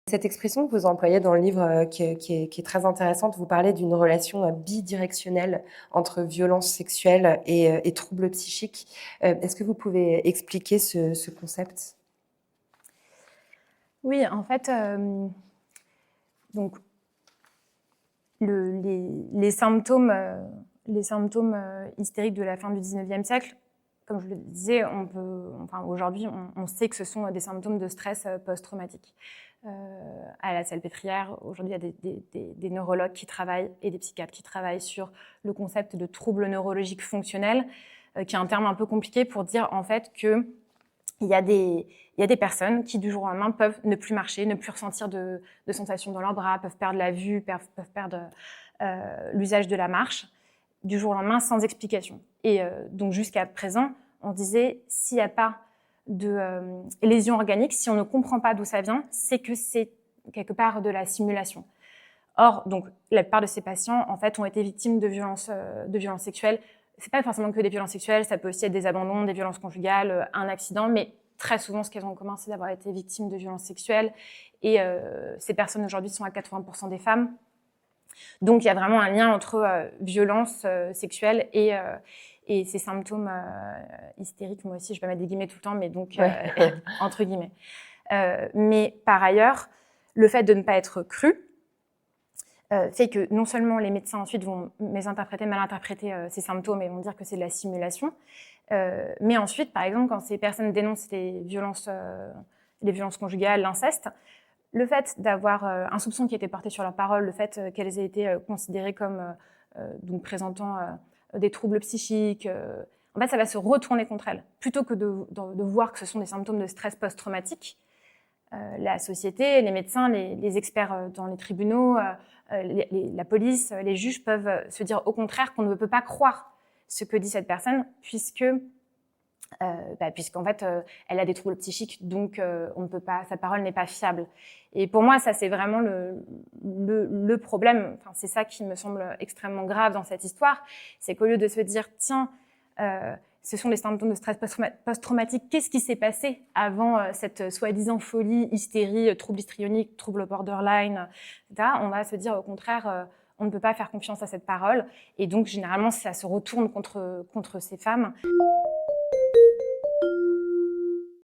Cette expression que vous employez dans le livre, qui est très intéressante, vous parlez d'une relation bidirectionnelle entre violence sexuelle et troubles psychiques. Est-ce que vous pouvez expliquer ce concept ? Oui, en fait, donc, les symptômes hystériques de la fin du 19e siècle, comme je le disais, aujourd'hui, on sait que ce sont des symptômes de stress post-traumatique. À la Salpêtrière, aujourd'hui, il y a des neurologues qui travaillent et des psychiatres qui travaillent sur le concept de troubles neurologiques fonctionnels, qui est un terme un peu compliqué pour dire en fait que il y a des personnes qui, du jour au lendemain, peuvent ne plus marcher, ne plus ressentir de sensations dans leurs bras, peuvent perdre la vue, peuvent perdre l'usage de la marche, du jour au lendemain, sans explication. Et donc, jusqu'à présent, on disait, s'il n'y a pas de lésion organique, si on ne comprend pas d'où ça vient, c'est que c'est quelque part de la simulation. Or, donc, la plupart de ces patients, en fait, ont été victimes de violences sexuelles. C'est pas forcément que des violences sexuelles, ça peut aussi être des abandons, des violences conjugales, un accident, mais très souvent, ce qu'elles ont en commun, c'est d'avoir été victimes de violences sexuelles. Et ces personnes, aujourd'hui, sont à 80% des femmes. Donc, il y a vraiment un lien entre violence sexuelle et ces symptômes hystériques. Moi aussi, je vais mettre des guillemets tout le temps, mais donc, entre guillemets. Mais par ailleurs, le fait de ne pas être cru fait que non seulement les médecins ensuite vont mal interpréter ces symptômes et vont dire que c'est de la simulation, mais ensuite, par exemple, quand ces personnes dénoncent les violences conjugales, l'inceste, le fait d'avoir un soupçon qui était porté sur leur parole, le fait qu'elles aient été considérées comme donc présentant des troubles psychiques, en fait, ça va se retourner contre elles. Plutôt que de voir que ce sont des symptômes de stress post-traumatique, la société, les médecins, les experts dans les tribunaux, la police, les juges peuvent se dire au contraire qu'on ne peut pas croire ce que dit cette personne puisqu'en fait, elle a des troubles psychiques, donc on ne peut pas, sa parole n'est pas fiable. Et pour moi, ça c'est vraiment le problème. Enfin, c'est ça qui me semble extrêmement grave dans cette histoire, c'est qu'au lieu de se dire tiens, ce sont des symptômes de stress post-traumatique. Qu'est-ce qui s'est passé avant cette soi-disant folie, hystérie, trouble histrionique, trouble borderline, etc. On va se dire au contraire, on ne peut pas faire confiance à cette parole. Et donc, généralement, ça se retourne contre ces femmes.